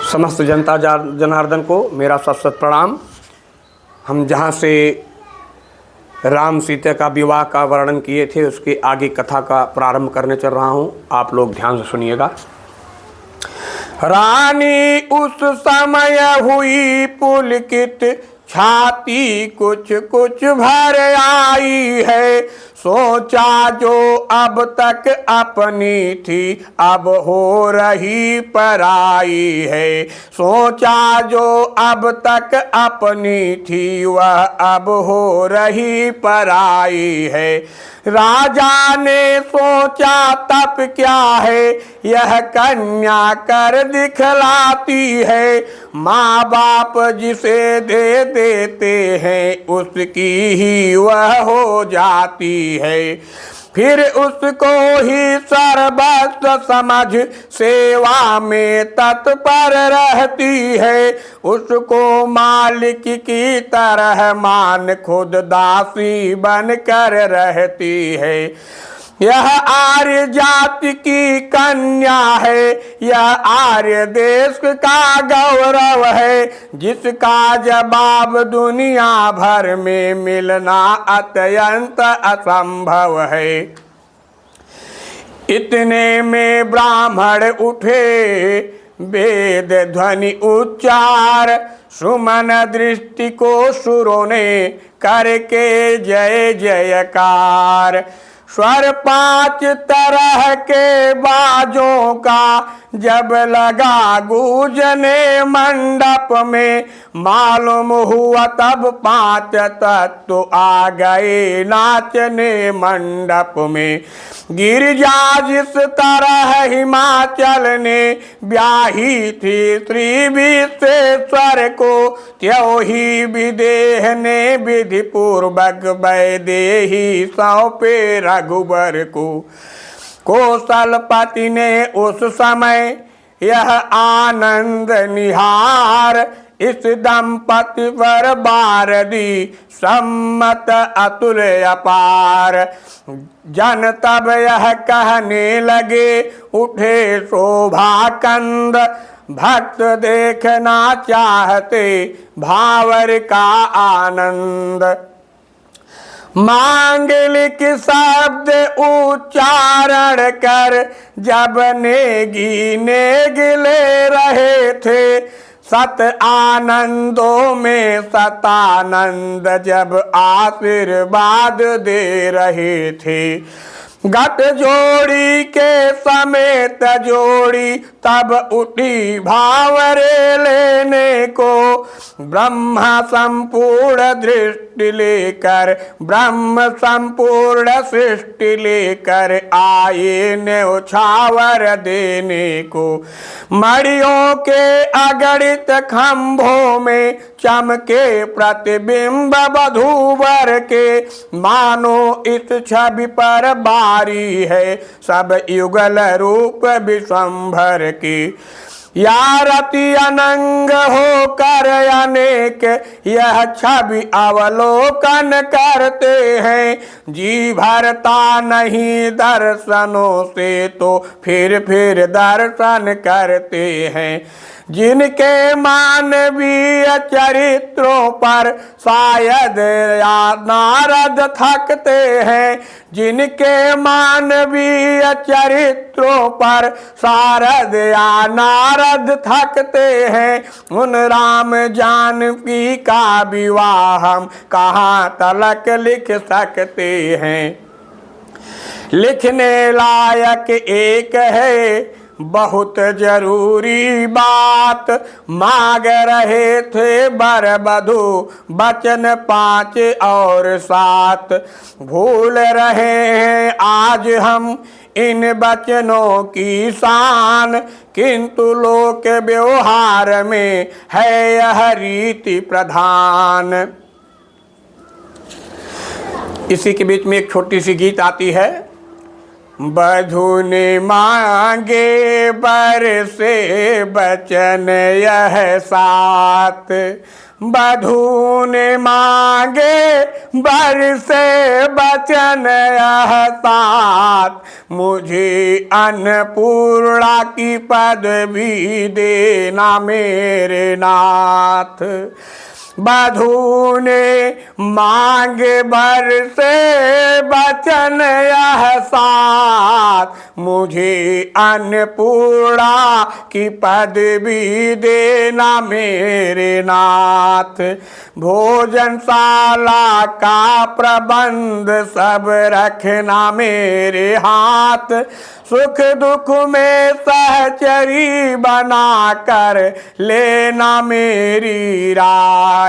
समस्त जनता जनार्दन को मेरा सत सत प्रणाम। हम जहाँ से राम सीता का विवाह का वर्णन किए थे उसके आगे कथा का प्रारंभ करने चल रहा हूँ, आप लोग ध्यान से सुनिएगा। रानी उस समय हुई पुलकित, छाती कुछ कुछ भर आई है। सोचा जो अब तक अपनी थी अब हो रही पराई है। सोचा जो अब तक अपनी थी वह अब हो रही पराई है। राजा ने सोचा तप क्या है, यह कन्या कर दिखलाती है। माँ बाप जिसे दे देते हैं उसकी ही वह हो जाती है। फिर उसको ही सर्वस्व समझ सेवा में तत्पर रहती है। उसको मालिक की तरह मान खुद दासी बनकर रहती है। यह आर्य जाति की कन्या है, यह आर्य देश का गौरव है, जिसका जवाब दुनिया भर में मिलना अत्यंत असंभव है। इतने में ब्राह्मण उठे, वेद ध्वनि उच्चार, सुमन दृष्टि को सुरों ने करके जय जयकार। स्वर 5 तरह के बाजों का जब लगा गूंजने मंडप में, मालूम हुआ तब 5 तत्व आ गए नाचने मंडप में। गिरिजा जिस तरह हिमाचल ने ब्याही थी श्री विश्वेश्वर को, त्यों ही विदेह ने विधि पूर्वक वैदेही सौंपे रघुबर को। कौशलपति ने उस समय यह आनंद निहार, इस दंपति पर बारदी सम्मत अतुल अपार। जन तब यह कहने लगे उठे शोभा कंद, भक्त देखना चाहते भावर का आनंद। मांगलिक शब्द उच्चारण कर जब नेगी नेगले रहे थे, सत आनंदों में सतानंद जब आशीर्वाद दे रहे थे। गट जोड़ी के समेत जोड़ी तब उठी भावरे लेने को, ब्रह्मा संपूर्ण दृष्टि लेकर ब्रह्म संपूर्ण सृष्टि लेकर आए न्यौछावर देने को। मड़ियों के अगणित खंभों में चमके प्रतिबिंब वधूवर के, मानो इस छवि पर बारी है सब युगल रूप विश्वंभर की। या रति अनंग होकर अनेक यह छवि अवलोकन करते हैं, जी भरता नहीं दर्शनों से तो फिर दर्शन करते हैं। जिनके मानवीय चरित्रों पर शायद या नारद थकते हैं, जिनके मानवीय चरित्रों पर शारद या नारद थकते हैं, उन राम जानकी का विवाह हम कहाँ तलक लिख सकते हैं। लिखने लायक एक है बहुत जरूरी बात, मांग रहे थे बर बधू वचन 5 और 7। भूल रहे हैं आज हम इन वचनों की शान, किंतु लोक व्यवहार में है यह रीति प्रधान। इसी के बीच में एक छोटी सी गीत आती है। बधू ने मांगे बर से बचन यह सात, बधू ने मांगे बर से बचन यह सात, मुझे अन्नपूर्णा की पदवी देना मेरे नाथ। बधू ने मांग बर से बचन यह सात, मुझे अन्नपूर्णा की पदवी देना मेरे नाथ। भोजनशाला का प्रबंध सब रखना मेरे हाथ, सुख दुख में सहचरी बना कर लेना मेरी राय।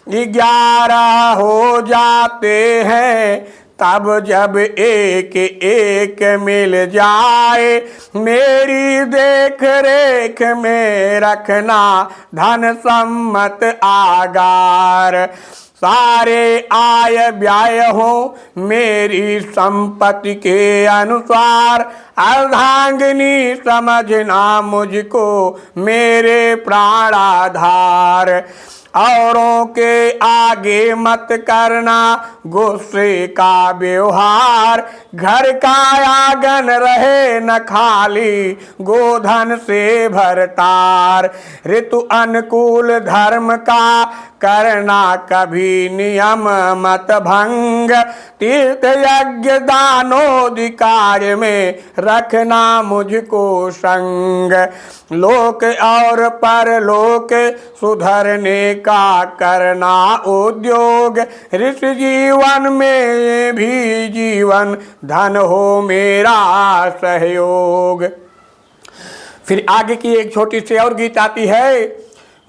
11 हो जाते हैं तब जब एक एक मिल जाए, मेरी देख रेख में रखना धन सम्मत आगार। सारे आय व्यय हो मेरी संपत्ति के अनुसार, अर्धांगिनी समझना मुझको मेरे प्राणाधार। औरों के आगे मत करना गुस्से का व्यवहार, घर का आंगन रहे न खाली गोधन से भरतार। ऋतु अनुकूल धर्म का करना कभी नियम मत भंग, तीर्थ यज्ञ दानोधिकार में रखना मुझको संग। लोक और परलोक सुधरने का करना उद्योग, ऋषि जीवन में भी जीवन धन हो मेरा सहयोग। फिर आगे की एक छोटी सी और गीत आती है।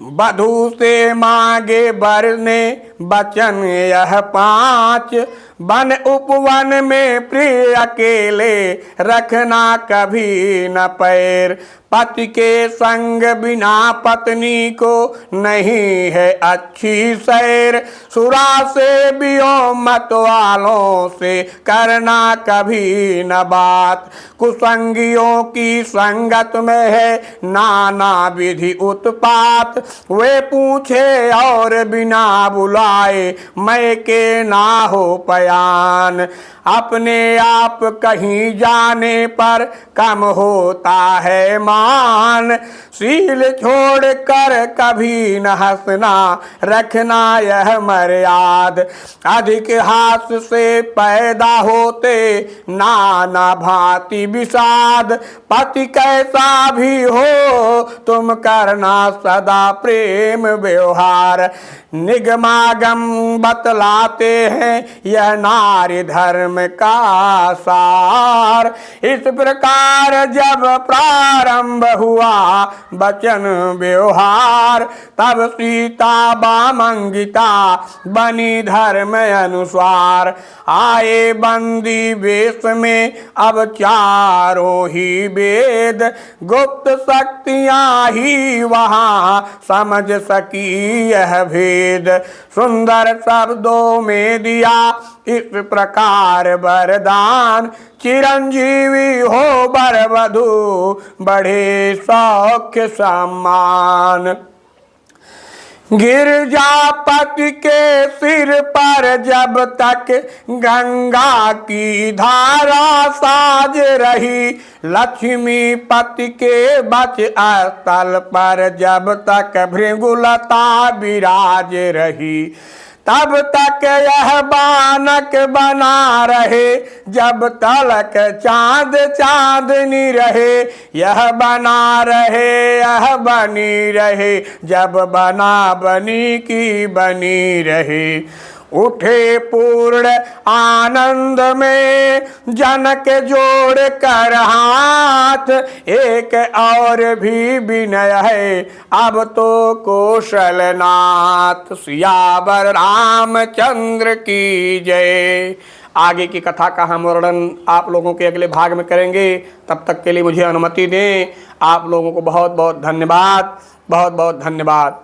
बधू से मांगे बर ने बचन यह 5, वन उपवन में प्रिय अकेले रखना कभी न पैर। पति के संग बिना पत्नी को नहीं है अच्छी सैर, सुरा से बियो मत वालों से करना कभी न बात। कुसंगियों की संगत में है नाना विधि उत्पात, वे पूछे और बिना बुलाए मैं के ना हो पयान। अपने आप कहीं जाने पर कम होता है मान, सील छोड़ कर कभी न हंसना रखना यह मर्याद। अधिक हास से पैदा होते नाना भांति विषाद, पति कैसा भी हो तुम करना सदा प्रेम व्यवहार। निगमागम बतलाते हैं यह नारी धर्म का सार। इस प्रकार जब प्रारंभ हुआ वचन व्यवहार, तब सीता बामंगिता बनी धर्म अनुसार। आए बंदी वेश में अब चारों ही वेद, गुप्त शक्तियां ही वहां समझ सकी यह भेद। सुंदर शब्दों में दिया इस प्रकार वरदान, चिरंजीवी हो वर वधू बढ़े सौख्य सम्मान। गिरजापति के सिर पर जब तक गंगा की धारा साज रही, लक्ष्मीपति के बच स्थल पर जब तक भृगुलता विराज रही, तब तक यह बानक बना रहे जब तलक चांद चांदनी रहे। यह बना रहे यह बनी रहे जब बना बनी की बनी रहे। उठे पूर्ण आनंद में जनक जोड़ कर हाथ, एक और भी विनय है अब तो कौशलनाथ। सियावर रामचंद्र की जय। आगे की कथा का हम वर्णन आप लोगों के अगले भाग में करेंगे। तब तक के लिए मुझे अनुमति दें। आप लोगों को बहुत बहुत धन्यवाद, बहुत बहुत धन्यवाद।